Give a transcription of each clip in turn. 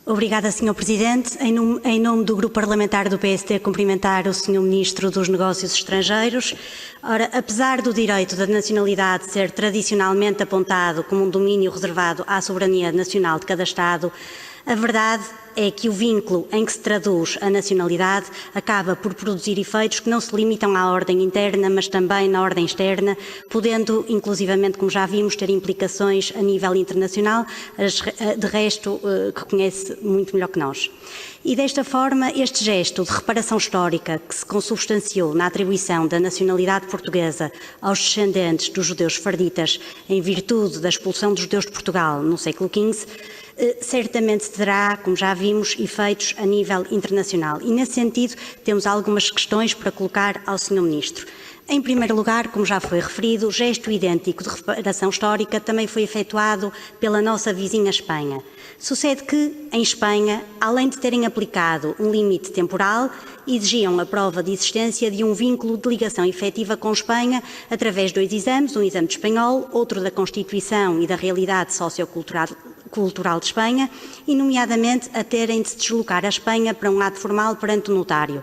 Obrigada, Sr. Presidente. Em nome do Grupo Parlamentar do PSD, cumprimentar o Sr. Ministro dos Negócios Estrangeiros. Ora, apesar do direito da nacionalidade ser tradicionalmente apontado como um domínio reservado à soberania nacional de cada Estado, a verdade é que o vínculo em que se traduz a nacionalidade acaba por produzir efeitos que não se limitam à ordem interna, mas também na ordem externa, podendo, inclusivamente, como já vimos, ter implicações a nível internacional, de resto, que conhece muito melhor que nós. E desta forma, este gesto de reparação histórica que se consubstanciou na atribuição da nacionalidade portuguesa aos descendentes dos judeus sefarditas em virtude da expulsão dos judeus de Portugal no século XV, certamente terá, como já vimos, efeitos a nível internacional. E, nesse sentido, temos algumas questões para colocar ao Sr. Ministro. Em primeiro lugar, como já foi referido, o gesto idêntico de reparação histórica também foi efetuado pela nossa vizinha Espanha. Sucede que, em Espanha, além de terem aplicado um limite temporal, exigiam a prova de existência de um vínculo de ligação efetiva com Espanha através de 2 exames, um exame de espanhol, outro da Constituição e da realidade sociocultural de Espanha, e nomeadamente a terem de se deslocar à Espanha para um ato formal perante o notário.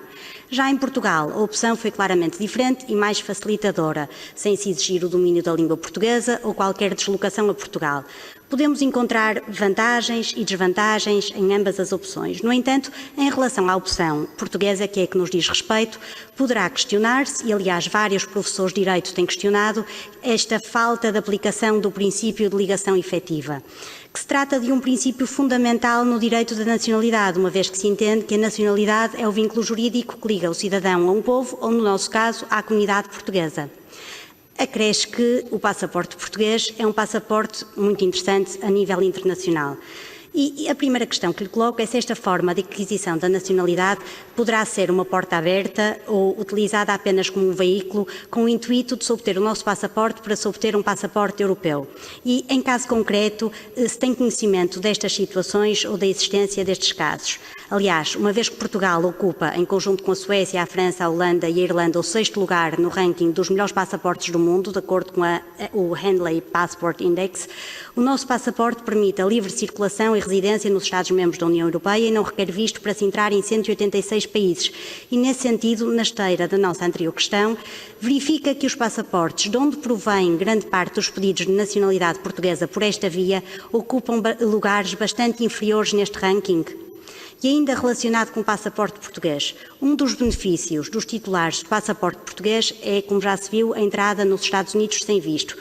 Já em Portugal, a opção foi claramente diferente e mais facilitadora, sem se exigir o domínio da língua portuguesa ou qualquer deslocação a Portugal. Podemos encontrar vantagens e desvantagens em ambas as opções. No entanto, em relação à opção portuguesa, que é a que nos diz respeito, poderá questionar-se, e aliás vários professores de Direito têm questionado, esta falta de aplicação do princípio de ligação efetiva, que se trata de um princípio fundamental no direito da nacionalidade, uma vez que se entende que a nacionalidade é o vínculo jurídico que liga o cidadão a um povo, ou no nosso caso, à comunidade portuguesa. Acresce que o passaporte português é um passaporte muito interessante a nível internacional. E a primeira questão que lhe coloco é se esta forma de aquisição da nacionalidade poderá ser uma porta aberta ou utilizada apenas como um veículo com o intuito de se obter o nosso passaporte para se obter um passaporte europeu. E, em caso concreto, se tem conhecimento destas situações ou da existência destes casos. Aliás, uma vez que Portugal ocupa, em conjunto com a Suécia, a França, a Holanda e a Irlanda, o 6º lugar no ranking dos melhores passaportes do mundo, de acordo com o Henley Passport Index, o nosso passaporte permite a livre circulação e residência nos Estados-membros da União Europeia e não requer visto para se entrar em 186 países. E, nesse sentido, na esteira da nossa anterior questão, verifica que os passaportes, de onde provém grande parte dos pedidos de nacionalidade portuguesa por esta via, ocupam lugares bastante inferiores neste ranking. E ainda relacionado com o passaporte português, um dos benefícios dos titulares de passaporte português é, como já se viu, a entrada nos Estados Unidos sem visto.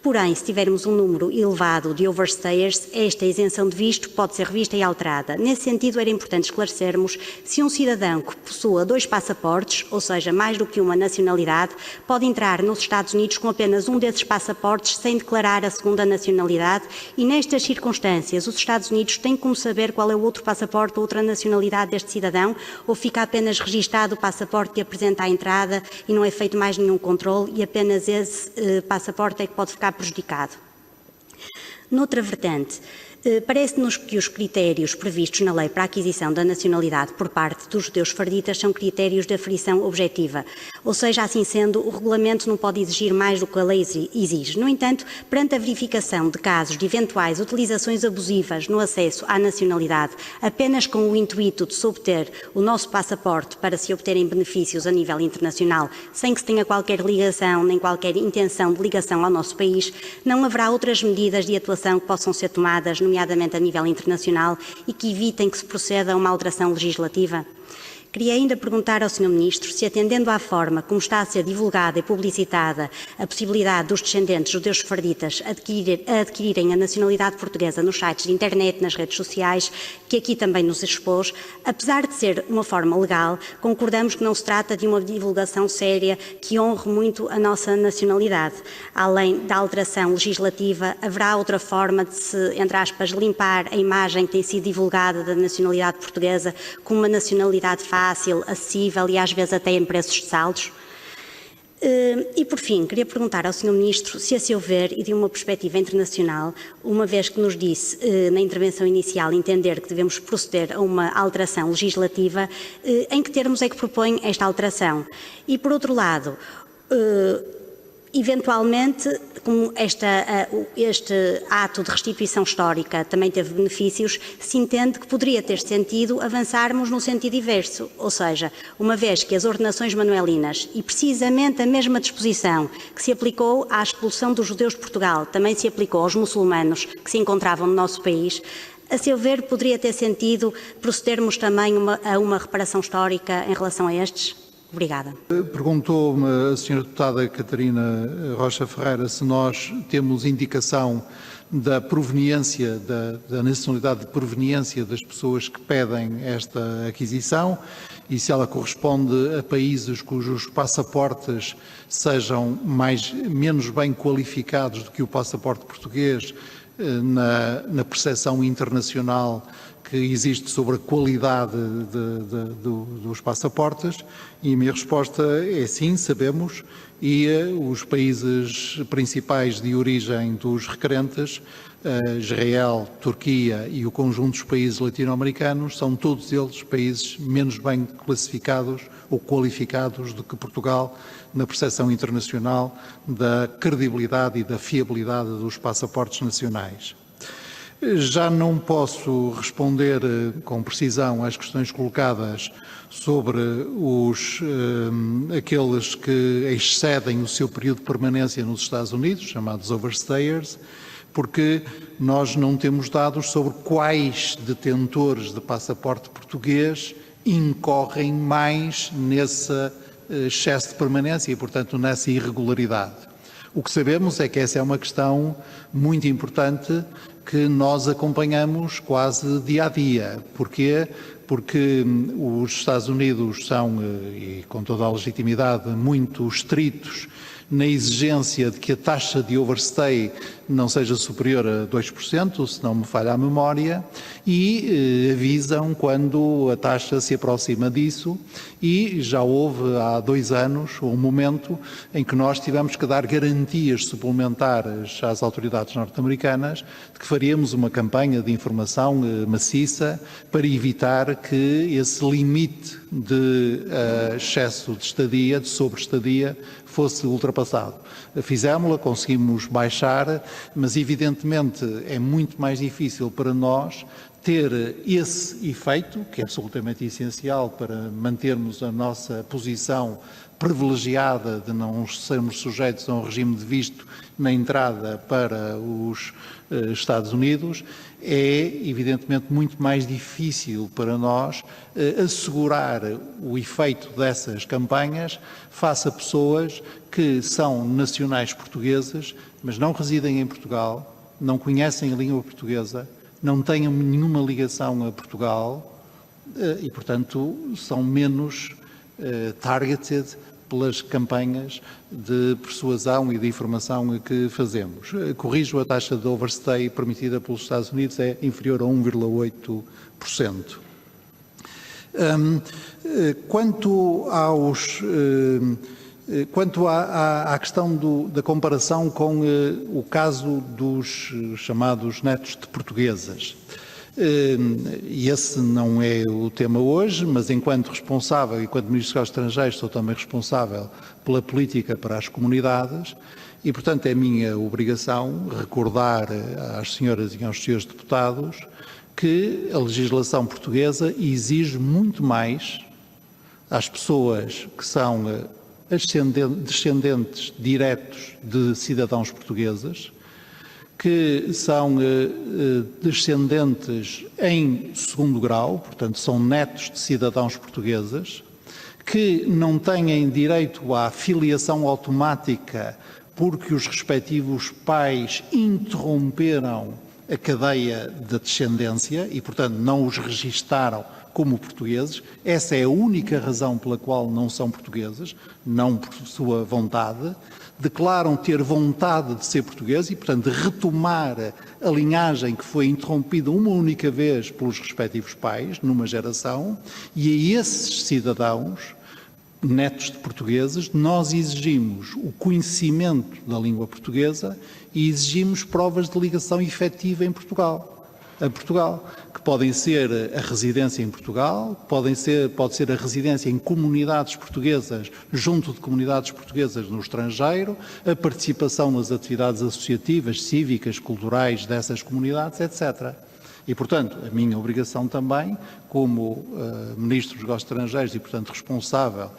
Porém, se tivermos um número elevado de overstayers, esta isenção de visto pode ser revista e alterada. Nesse sentido, era importante esclarecermos se um cidadão que possua 2 passaportes, ou seja, mais do que uma nacionalidade, pode entrar nos Estados Unidos com apenas um desses passaportes sem declarar a segunda nacionalidade, e nestas circunstâncias os Estados Unidos têm como saber qual é o outro passaporte ou outra nacionalidade deste cidadão, ou fica apenas registado o passaporte que apresenta à entrada e não é feito mais nenhum controle e apenas esse passaporte é que pode ficar prejudicado. Noutra vertente, parece-nos que os critérios previstos na lei para a aquisição da nacionalidade por parte dos judeus sefarditas são critérios de aferição objetiva, ou seja, assim sendo, o regulamento não pode exigir mais do que a lei exige. No entanto, perante a verificação de casos de eventuais utilizações abusivas no acesso à nacionalidade, apenas com o intuito de se obter o nosso passaporte para se obterem benefícios a nível internacional, sem que se tenha qualquer ligação nem qualquer intenção de ligação ao nosso país, não haverá outras medidas de atuação que possam ser tomadas, nomeadamente a nível internacional, e que evitem que se proceda a uma alteração legislativa? Queria ainda perguntar ao Sr. Ministro se, atendendo à forma como está a ser divulgada e publicitada a possibilidade dos descendentes judeus sefarditas adquirirem a nacionalidade portuguesa nos sites de internet, nas redes sociais, que aqui também nos expôs, apesar de ser uma forma legal, concordamos que não se trata de uma divulgação séria que honre muito a nossa nacionalidade. Além da alteração legislativa, haverá outra forma de se, entre aspas, limpar a imagem que tem sido divulgada da nacionalidade portuguesa como uma nacionalidade fácil, acessível e às vezes até em preços de saldos? E, por fim, queria perguntar ao Sr. Ministro se, a seu ver, e de uma perspectiva internacional, uma vez que nos disse na intervenção inicial entender que devemos proceder a uma alteração legislativa, em que termos é que propõe esta alteração? E, por outro lado, Eventualmente, como este ato de restituição histórica também teve benefícios, se entende que poderia ter sentido avançarmos no sentido inverso, ou seja, uma vez que as ordenações manuelinas e precisamente a mesma disposição que se aplicou à expulsão dos judeus de Portugal também se aplicou aos muçulmanos que se encontravam no nosso país, a seu ver, poderia ter sentido procedermos também a uma reparação histórica em relação a estes? Obrigada. Perguntou-me a Sra. Deputada Catarina Rocha Ferreira se nós temos indicação da proveniência, da nacionalidade de proveniência das pessoas que pedem esta aquisição e se ela corresponde a países cujos passaportes sejam menos bem qualificados do que o passaporte português na percepção internacional que existe sobre a qualidade dos passaportes, e a minha resposta é sim, sabemos, e os países principais de origem dos requerentes, Israel, Turquia e o conjunto dos países latino-americanos, são todos eles países menos bem classificados ou qualificados do que Portugal na percepção internacional da credibilidade e da fiabilidade dos passaportes nacionais. Já não posso responder com precisão às questões colocadas sobre aqueles que excedem o seu período de permanência nos Estados Unidos, chamados overstayers, porque nós não temos dados sobre quais detentores de passaporte português incorrem mais nesse excesso de permanência e, portanto, nessa irregularidade. O que sabemos é que essa é uma questão muito importante que nós acompanhamos quase dia a dia. Porquê? Porque os Estados Unidos são, e com toda a legitimidade, muito estritos na exigência de que a taxa de overstay não seja superior a 2%, se não me falha a memória, e avisam quando a taxa se aproxima disso, e já houve há 2 anos um momento em que nós tivemos que dar garantias suplementares às autoridades norte-americanas de que faríamos uma campanha de informação maciça para evitar que esse limite de excesso de estadia, de sobreestadia, fosse ultrapassado. Fizemos-la, conseguimos baixar, mas evidentemente é muito mais difícil para nós ter esse efeito, que é absolutamente essencial para mantermos a nossa posição privilegiada de não sermos sujeitos a um regime de visto na entrada para os Estados Unidos, é evidentemente muito mais difícil para nós assegurar o efeito dessas campanhas face a pessoas que são nacionais portuguesas, mas não residem em Portugal, não conhecem a língua portuguesa, não têm nenhuma ligação a Portugal e, portanto, são menos targeted pelas campanhas de persuasão e de informação que fazemos. Corrijo, a taxa de overstay permitida pelos Estados Unidos é inferior a 1,8%. Quanto à questão da comparação com o caso dos chamados netos de portuguesas, e esse não é o tema hoje, mas enquanto responsável, enquanto Ministro dos Estrangeiros, sou também responsável pela política para as comunidades e, portanto, é minha obrigação recordar às senhoras e aos senhores deputados que a legislação portuguesa exige muito mais às pessoas que são descendentes diretos de cidadãos portugueses, que são descendentes em segundo grau, portanto são netos de cidadãos portugueses, que não têm direito à filiação automática porque os respectivos pais interromperam a cadeia da descendência e, portanto, não os registaram como portugueses. Essa é a única razão pela qual não são portugueses, não por sua vontade. Declaram ter vontade de ser portugueses e, portanto, de retomar a linhagem que foi interrompida uma única vez pelos respectivos pais, numa geração, e a esses cidadãos, netos de portugueses, nós exigimos o conhecimento da língua portuguesa e exigimos provas de ligação efetiva em Portugal. a Portugal, que podem ser a residência em Portugal, pode ser a residência em comunidades portuguesas, junto de comunidades portuguesas no estrangeiro, a participação nas atividades associativas, cívicas, culturais dessas comunidades, etc. E, portanto, a minha obrigação também, como Ministro dos Negócios Estrangeiros e, portanto, responsável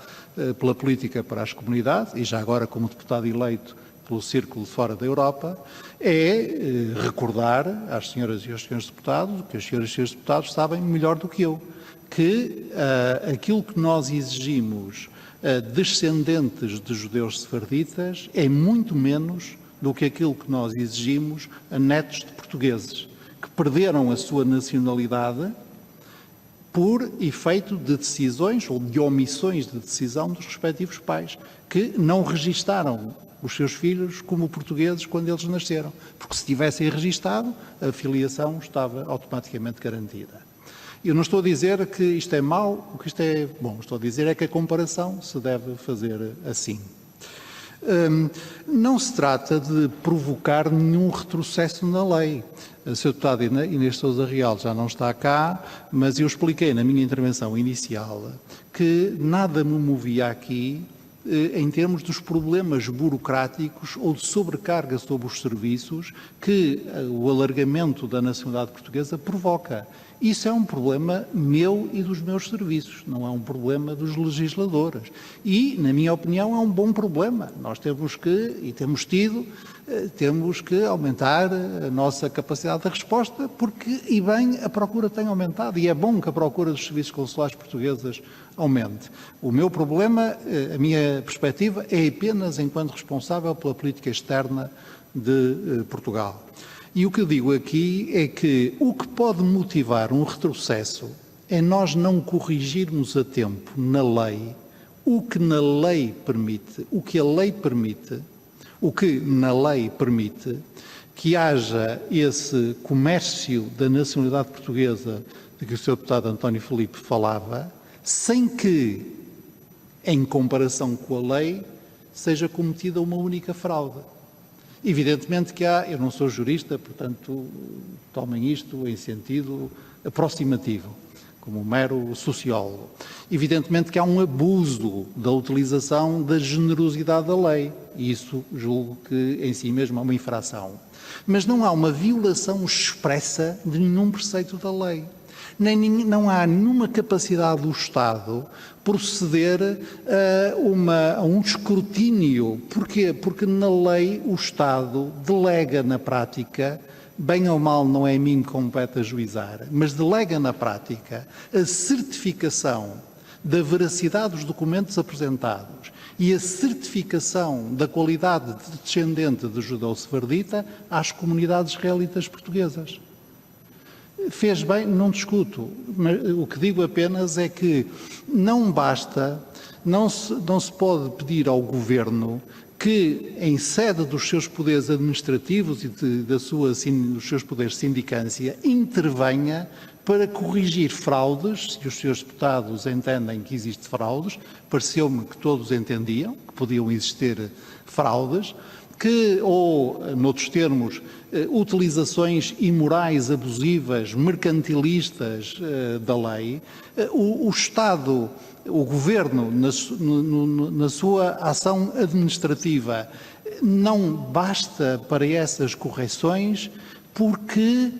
pela política para as comunidades, e já agora como deputado eleito pelo Círculo de Fora da Europa, é recordar às senhoras e aos senhores deputados, que as senhoras e os senhores deputados sabem melhor do que eu, que aquilo que nós exigimos a descendentes de judeus sefarditas é muito menos do que aquilo que nós exigimos a netos de portugueses, que perderam a sua nacionalidade por efeito de decisões ou de omissões de decisão dos respectivos pais, que não registaram os seus filhos como portugueses quando eles nasceram, porque se tivessem registado, a filiação estava automaticamente garantida. Eu não estou a dizer que isto é mau, o que isto é bom, estou a dizer é que a comparação se deve fazer assim. Não se trata de provocar nenhum retrocesso na lei. A Sra. Deputada Inês Sousa Real já não está cá, mas eu expliquei na minha intervenção inicial que nada me movia aqui em termos dos problemas burocráticos ou de sobrecarga sobre os serviços que o alargamento da nacionalidade portuguesa provoca. Isso é um problema meu e dos meus serviços, não é um problema dos legisladores. E, na minha opinião, é um bom problema. Nós temos que, e temos tido, temos que aumentar a nossa capacidade de resposta, porque, e bem, a procura tem aumentado, e é bom que a procura dos serviços consulares portugueses aumente. O meu problema, a minha perspectiva, é apenas enquanto responsável pela política externa de Portugal. E o que eu digo aqui é que o que pode motivar um retrocesso é nós não corrigirmos a tempo na lei o que na lei permite, o que a lei permite, o que na lei permite que haja esse comércio da nacionalidade portuguesa de que o Sr. Deputado António Filipe falava, sem que, em comparação com a lei, seja cometida uma única fraude. Evidentemente que há, eu não sou jurista, portanto, tomem isto em sentido aproximativo, como um mero sociólogo. Evidentemente que há um abuso da utilização da generosidade da lei, e isso julgo que em si mesmo é uma infração. Mas não há uma violação expressa de nenhum preceito da lei. Não há nenhuma capacidade do Estado proceder a um escrutínio. Porquê? Porque na lei o Estado delega na prática, bem ou mal não é a mim que compete ajuizar, mas delega na prática a certificação da veracidade dos documentos apresentados e a certificação da qualidade de descendente de judeu sefardita às comunidades israelitas portuguesas. Fez bem, não discuto, mas o que digo apenas é que não basta, não se pode pedir ao Governo que, em sede dos seus poderes administrativos e dos seus poderes de sindicância, intervenha para corrigir fraudes, se os senhores deputados entendem que existem fraudes, pareceu-me que todos entendiam que podiam existir fraudes, ou, noutros termos, utilizações imorais, abusivas, mercantilistas da lei, o Estado, o Governo, na sua ação administrativa, não basta para essas correções, porque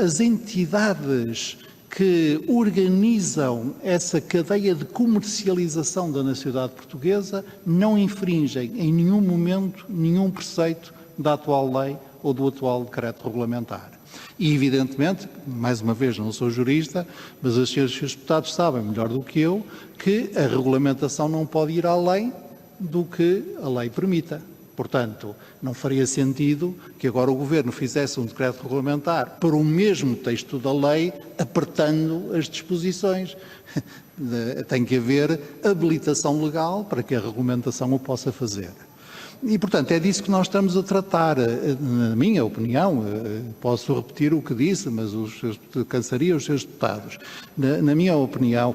as entidades que organizam essa cadeia de comercialização da nacionalidade portuguesa não infringem em nenhum momento nenhum preceito da atual lei ou do atual decreto regulamentar. E, evidentemente, mais uma vez, não sou jurista, mas os senhores deputados sabem melhor do que eu que a regulamentação não pode ir além do que a lei permita. Portanto, não faria sentido que agora o Governo fizesse um decreto regulamentar para o mesmo texto da lei, apertando as disposições. Tem que haver habilitação legal para que a regulamentação o possa fazer. E, portanto, é disso que nós estamos a tratar. Na minha opinião, posso repetir o que disse, mas cansaria os seus deputados. Na minha opinião,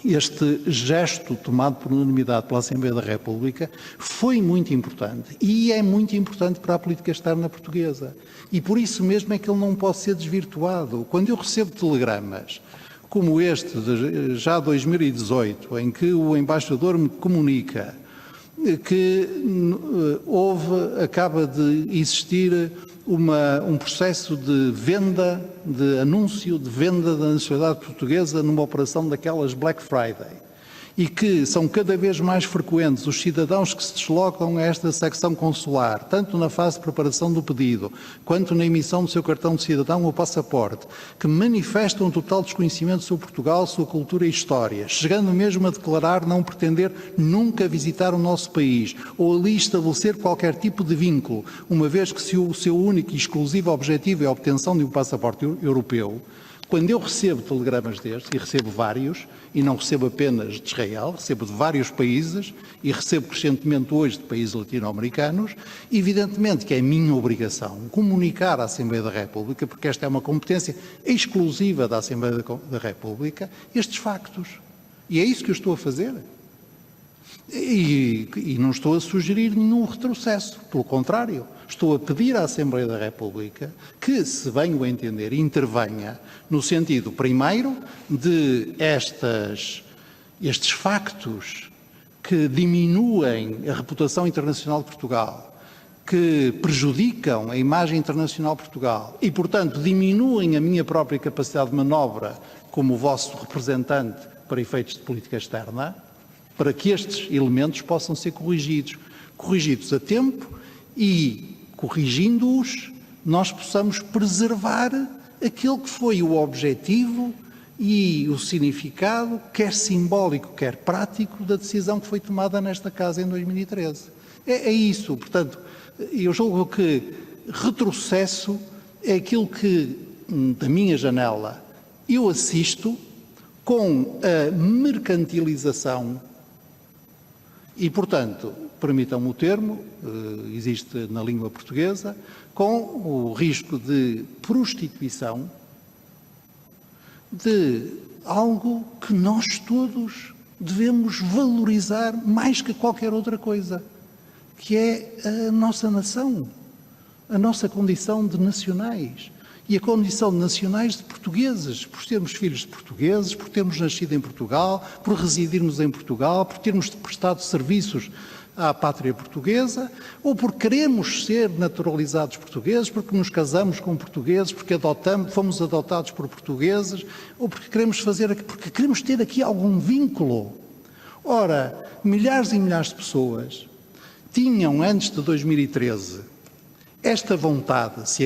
este gesto tomado por unanimidade pela Assembleia da República foi muito importante e é muito importante para a política externa portuguesa. E por isso mesmo é que ele não pode ser desvirtuado. Quando eu recebo telegramas como este, de já 2018, em que o embaixador me comunica que acaba de existir um processo de venda, de anúncio de venda da nacionalidade portuguesa numa operação daquelas Black Friday, e que são cada vez mais frequentes os cidadãos que se deslocam a esta secção consular, tanto na fase de preparação do pedido, quanto na emissão do seu cartão de cidadão ou passaporte, que manifestam um total desconhecimento sobre Portugal, sua cultura e história, chegando mesmo a declarar não pretender nunca visitar o nosso país, ou ali estabelecer qualquer tipo de vínculo, uma vez que o seu único e exclusivo objetivo é a obtenção de um passaporte europeu. Quando eu recebo telegramas destes, e recebo vários, e não recebo apenas de Israel, recebo de vários países, e recebo crescentemente hoje de países latino-americanos, evidentemente que é minha obrigação comunicar à Assembleia da República, porque esta é uma competência exclusiva da Assembleia da República, estes factos. E é isso que eu estou a fazer. E não estou a sugerir nenhum retrocesso, pelo contrário, estou a pedir à Assembleia da República que, se bem o entender, intervenha no sentido, primeiro, de estes factos que diminuem a reputação internacional de Portugal, que prejudicam a imagem internacional de Portugal e, portanto, diminuem a minha própria capacidade de manobra como vosso representante para efeitos de política externa, para que estes elementos possam ser corrigidos a tempo e, corrigindo-os, nós possamos preservar aquele que foi o objetivo e o significado, quer simbólico, quer prático, da decisão que foi tomada nesta Casa em 2013. É isso, portanto, eu julgo que retrocesso é aquilo que, da minha janela, eu assisto com a mercantilização e, portanto, permitam-me o termo, existe na língua portuguesa, com o risco de prostituição de algo que nós todos devemos valorizar mais que qualquer outra coisa, que é a nossa nação, a nossa condição de nacionais. E a condição de nacionais de portugueses, por sermos filhos de portugueses, por termos nascido em Portugal, por residirmos em Portugal, por termos prestado serviços à pátria portuguesa, ou por queremos ser naturalizados portugueses, porque nos casamos com portugueses, porque fomos adotados por portugueses, ou porque queremos ter aqui algum vínculo. Ora, milhares e milhares de pessoas tinham, antes de 2013, esta vontade, se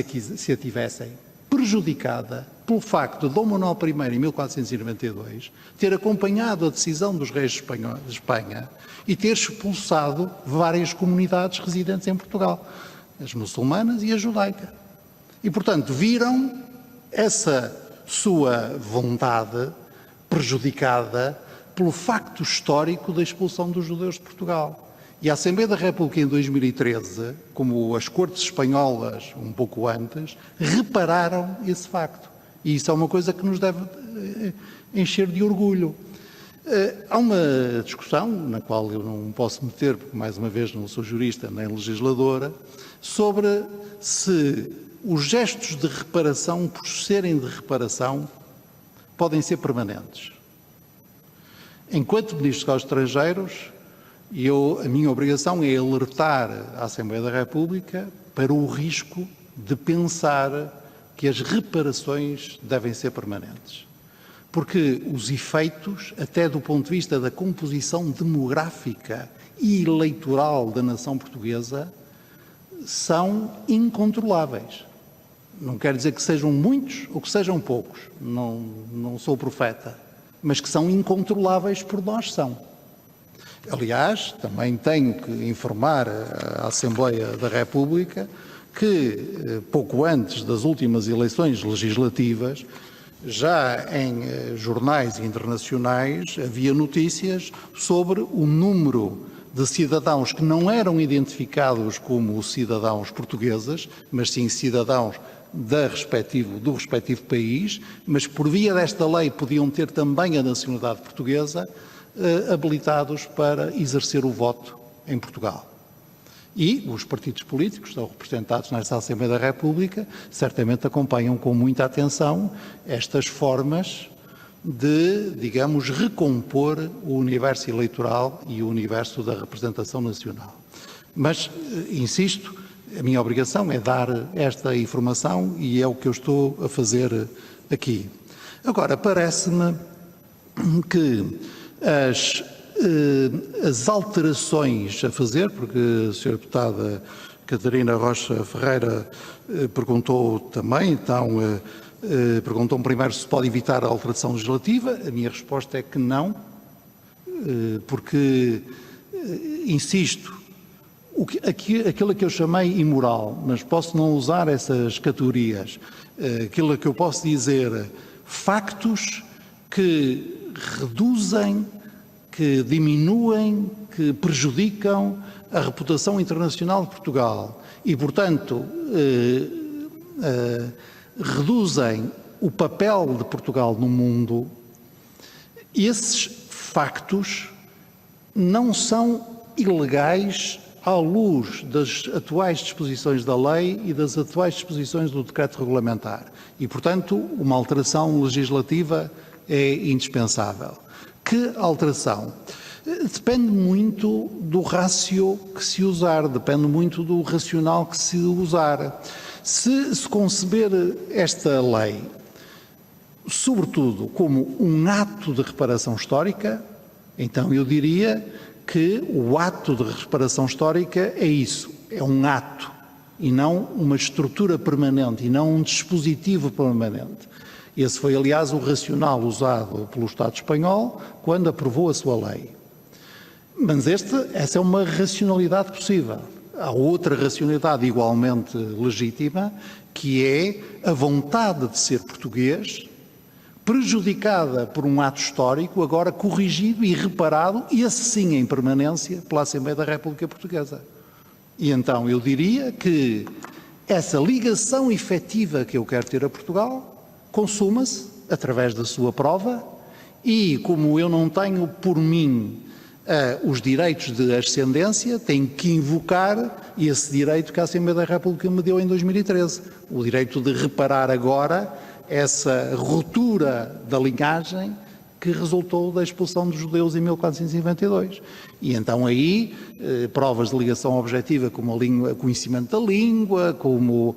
a tivessem, prejudicada pelo facto de Dom Manuel I, em 1492, ter acompanhado a decisão dos reis de Espanha e ter expulsado várias comunidades residentes em Portugal, as muçulmanas e a judaica. E, portanto, viram essa sua vontade prejudicada pelo facto histórico da expulsão dos judeus de Portugal. E a Assembleia da República, em 2013, como as Cortes Espanholas, um pouco antes, repararam esse facto. E isso é uma coisa que nos deve encher de orgulho. Há uma discussão, na qual eu não posso meter, porque, mais uma vez, não sou jurista nem legisladora, sobre se os gestos de reparação, por serem de reparação, podem ser permanentes. Enquanto Ministro dos Estrangeiros, a minha obrigação é alertar a Assembleia da República para o risco de pensar que as reparações devem ser permanentes. Porque os efeitos, até do ponto de vista da composição demográfica e eleitoral da nação portuguesa, são incontroláveis. Não quer dizer que sejam muitos ou que sejam poucos, não sou profeta, mas que são incontroláveis por nós são. Aliás, também tenho que informar a Assembleia da República que, pouco antes das últimas eleições legislativas, já em jornais internacionais havia notícias sobre o número de cidadãos que não eram identificados como cidadãos portugueses, mas sim cidadãos do respectivo país, mas por via desta lei podiam ter também a nacionalidade portuguesa, habilitados para exercer o voto em Portugal. E os partidos políticos estão representados nesta Assembleia da República, certamente acompanham com muita atenção estas formas de, digamos, recompor o universo eleitoral e o universo da representação nacional. Mas, insisto, a minha obrigação é dar esta informação e é o que eu estou a fazer aqui. Agora, parece-me que as alterações a fazer, porque a Sra. Deputada Catarina Rocha Ferreira perguntou também, então, perguntou-me primeiro se pode evitar a alteração legislativa. A minha resposta é que não, porque, insisto, aquilo que eu chamei imoral, mas posso não usar essas categorias, aquilo que eu posso dizer, factos que reduzem, que diminuem, que prejudicam a reputação internacional de Portugal e, portanto, reduzem o papel de Portugal no mundo, esses factos não são ilegais à luz das atuais disposições da lei e das atuais disposições do decreto regulamentar. E, portanto, uma alteração legislativa é indispensável. Que alteração? Depende muito do rácio que se usar, depende muito do racional que se usar. Se conceber esta lei, sobretudo, como um ato de reparação histórica, então eu diria que o ato de reparação histórica é isso, é um ato e não uma estrutura permanente e não um dispositivo permanente. Esse foi, aliás, o racional usado pelo Estado espanhol quando aprovou a sua lei. Mas essa é uma racionalidade possível. Há outra racionalidade igualmente legítima, que é a vontade de ser português, prejudicada por um ato histórico, agora corrigido e reparado, e esse sim em permanência, pela Assembleia da República Portuguesa. E então eu diria que essa ligação efetiva que eu quero ter a Portugal consuma-se através da sua prova e, como eu não tenho por mim os direitos de ascendência, tenho que invocar esse direito que a Assembleia da República me deu em 2013, o direito de reparar agora essa ruptura da linhagem que resultou da expulsão dos judeus em 1492. E então aí, provas de ligação objetiva como o conhecimento da língua, como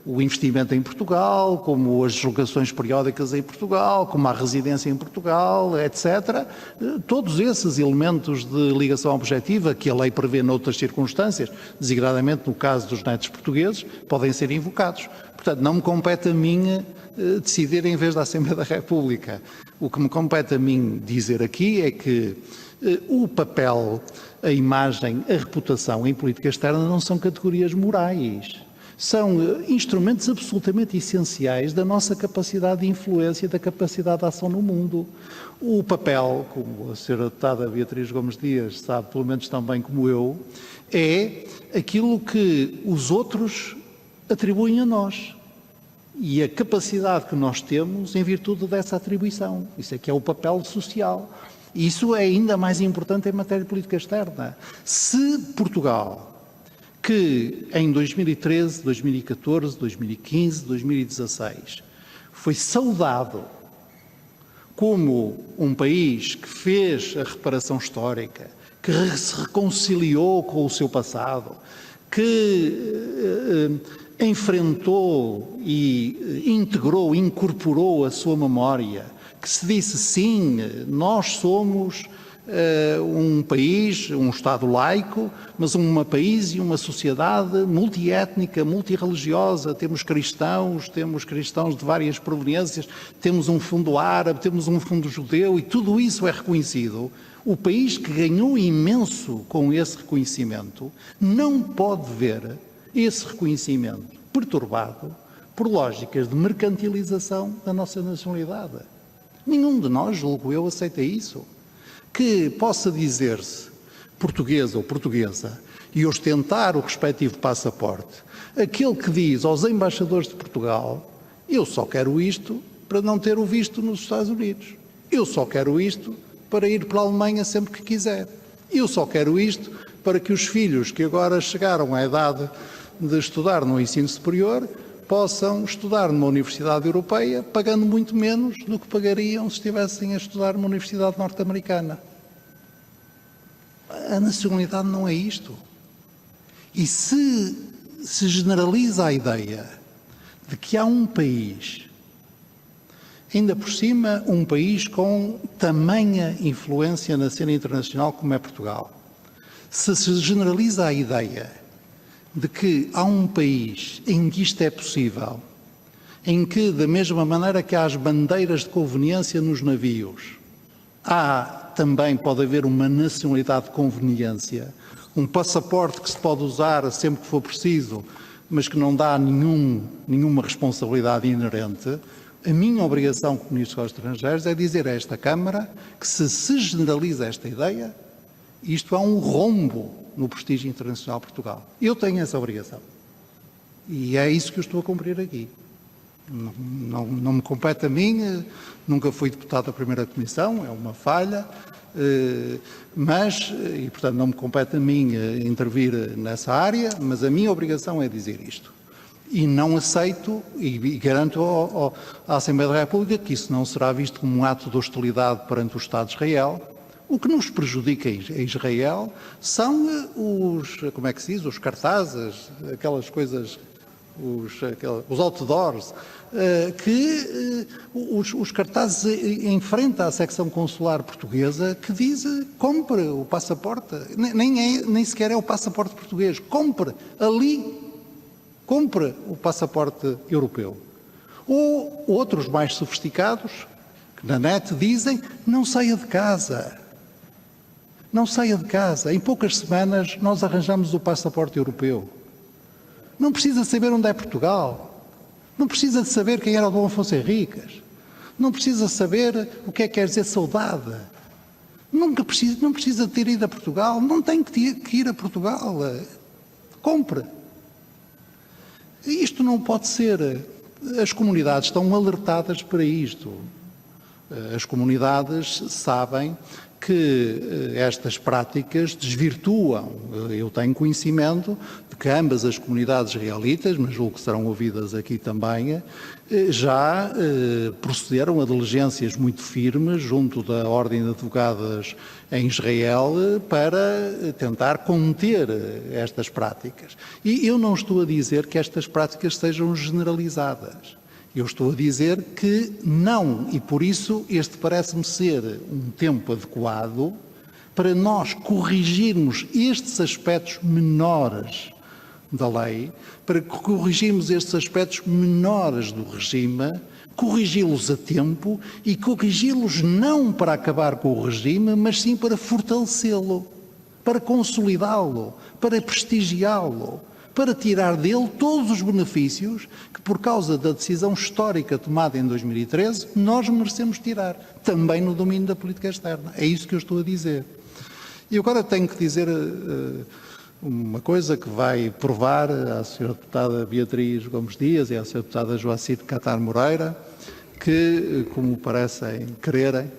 o investimento em Portugal, como as deslocações periódicas em Portugal, como a residência em Portugal, etc. Todos esses elementos de ligação objetiva que a lei prevê noutras circunstâncias, designadamente no caso dos netos portugueses, podem ser invocados. Portanto, não me compete a mim decidir em vez da Assembleia da República. O que me compete a mim dizer aqui é que o papel, a imagem, a reputação em política externa não são categorias morais. São instrumentos absolutamente essenciais da nossa capacidade de influência, da capacidade de ação no mundo. O papel, como a Sra. Deputada Beatriz Gomes Dias sabe, pelo menos tão bem como eu, é aquilo que os outros atribuem a nós. E a capacidade que nós temos em virtude dessa atribuição. Isso é que é o papel social. E isso é ainda mais importante em matéria de política externa. Se Portugal, que em 2013, 2014, 2015, 2016, foi saudado como um país que fez a reparação histórica, que se reconciliou com o seu passado, que enfrentou e integrou, incorporou a sua memória, que se disse sim, nós somos um país, um Estado laico, mas um país e uma sociedade multiétnica, multirreligiosa, temos cristãos de várias proveniências, temos um fundo árabe, temos um fundo judeu e tudo isso é reconhecido. O país que ganhou imenso com esse reconhecimento não pode ver esse reconhecimento perturbado por lógicas de mercantilização da nossa nacionalidade. Nenhum de nós, julgo eu, aceita isso. que possa dizer-se português ou portuguesa e ostentar o respectivo passaporte, aquele que diz aos embaixadores de Portugal: eu só quero isto para não ter o visto nos Estados Unidos, eu só quero isto para ir para a Alemanha sempre que quiser, eu só quero isto para que os filhos que agora chegaram à idade de estudar no ensino superior possam estudar numa universidade europeia pagando muito menos do que pagariam se estivessem a estudar numa universidade norte-americana. A nacionalidade não é isto. E se generaliza a ideia de que há um país, ainda por cima um país com tamanha influência na cena internacional como é Portugal, se generaliza a ideia de que há um país em que isto é possível, em que, da mesma maneira que há as bandeiras de conveniência nos navios, também pode haver uma nacionalidade de conveniência, um passaporte que se pode usar sempre que for preciso, mas que não dá nenhuma responsabilidade inerente. A minha obrigação como Ministro dos Estrangeiros é dizer a esta Câmara que, se generaliza esta ideia, isto é um rombo no prestígio internacional de Portugal. Eu tenho essa obrigação. E é isso que eu estou a cumprir aqui. Não me compete a mim, nunca fui deputado da primeira comissão, é uma falha, e portanto não me compete a mim intervir nessa área, mas a minha obrigação é dizer isto. E não aceito, e garanto à Assembleia da República que isso não será visto como um ato de hostilidade perante o Estado de Israel. O que nos prejudica a Israel são os cartazes, aquelas coisas, os outdoors, os cartazes em frente à secção consular portuguesa que diz: compre o passaporte, nem sequer é o passaporte português, compre o passaporte europeu. Ou outros mais sofisticados, que na net dizem: não saia de casa. Não saia de casa. Em poucas semanas nós arranjamos o passaporte europeu. Não precisa saber onde é Portugal. Não precisa de saber quem era o Dom Afonso Henriques. Não precisa saber o que quer dizer saudade. Não precisa de ter ido a Portugal. Não tem que ir a Portugal. Compre. Isto não pode ser. As comunidades estão alertadas para isto. As comunidades sabem que estas práticas desvirtuam. Eu tenho conhecimento de que ambas as comunidades israelitas, mas julgo que serão ouvidas aqui também, já procederam a diligências muito firmes junto da Ordem de Advogadas em Israel para tentar conter estas práticas. E eu não estou a dizer que estas práticas sejam generalizadas. Eu estou a dizer que não, e por isso este parece-me ser um tempo adequado para nós corrigirmos estes aspectos menores da lei, para corrigirmos estes aspectos menores do regime, corrigi-los a tempo e corrigi-los não para acabar com o regime, mas sim para fortalecê-lo, para consolidá-lo, para prestigiá-lo, para tirar dele todos os benefícios que, por causa da decisão histórica tomada em 2013, nós merecemos tirar, também no domínio da política externa. É isso que eu estou a dizer. E agora tenho que dizer uma coisa que vai provar à Sra. Deputada Beatriz Gomes Dias e à Sra. Deputada Joacir Catar Moreira, que, como parecem quererem,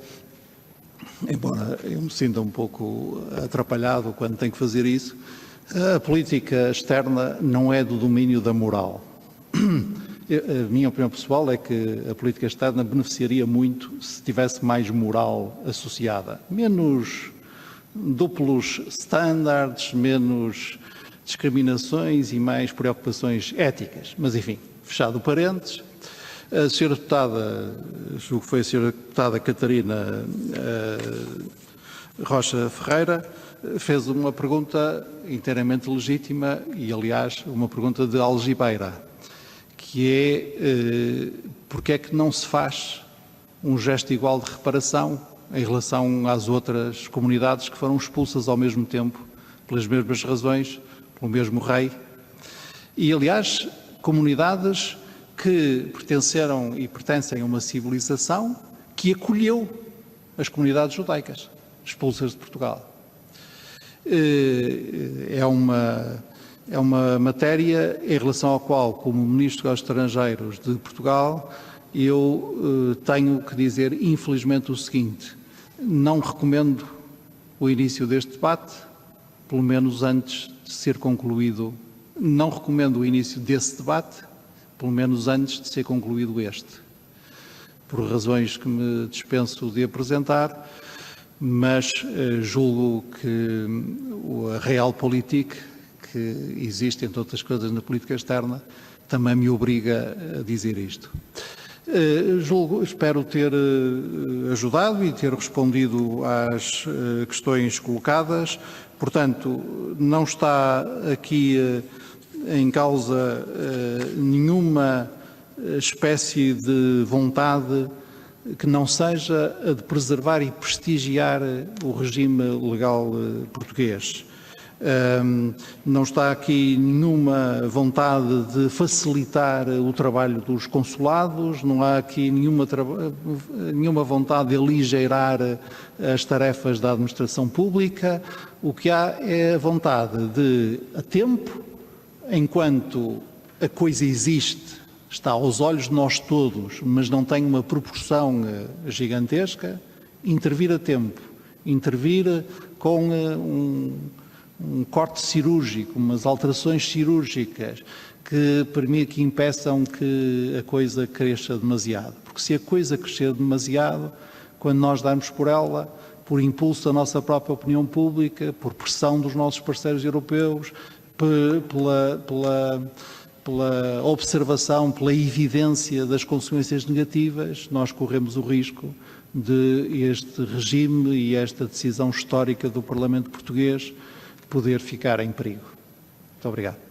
embora eu me sinta um pouco atrapalhado quando tenho que fazer isso, a política externa não é do domínio da moral. A minha opinião pessoal é que a política externa beneficiaria muito se tivesse mais moral associada. Menos duplos standards, menos discriminações e mais preocupações éticas. Mas, enfim, fechado o parênteses, a Sra. Deputada, julgo que foi a Sra. Deputada Catarina Rocha Ferreira, fez uma pergunta inteiramente legítima e, aliás, uma pergunta de algibeira, que é porque é que não se faz um gesto igual de reparação em relação às outras comunidades que foram expulsas ao mesmo tempo, pelas mesmas razões, pelo mesmo rei. E, aliás, comunidades que pertenceram e pertencem a uma civilização que acolheu as comunidades judaicas. expulsas de Portugal. É uma matéria em relação à qual, como Ministro dos Estrangeiros de Portugal, eu tenho que dizer, infelizmente, o seguinte: não recomendo o início deste debate, pelo menos antes de ser concluído. Não recomendo o início desse debate, pelo menos antes de ser concluído este, por razões que me dispenso de apresentar, mas julgo que a Realpolitik, que existe, entre outras coisas, na política externa, também me obriga a dizer isto. Espero ter ajudado e ter respondido às questões colocadas. Portanto, não está aqui em causa nenhuma espécie de vontade que não seja a de preservar e prestigiar o regime legal português. Não está aqui nenhuma vontade de facilitar o trabalho dos consulados, não há aqui nenhuma vontade de aligeirar as tarefas da administração pública. O que há é a vontade de, a tempo, enquanto a coisa existe, está aos olhos de nós todos, mas não tem uma proporção gigantesca, intervir a tempo, intervir com um corte cirúrgico, umas alterações cirúrgicas que impeçam que a coisa cresça demasiado. Porque se a coisa crescer demasiado, quando nós darmos por ela, por impulso da nossa própria opinião pública, por pressão dos nossos parceiros europeus, pela observação, pela evidência das consequências negativas, nós corremos o risco de este regime e esta decisão histórica do Parlamento português poder ficar em perigo. Muito obrigado.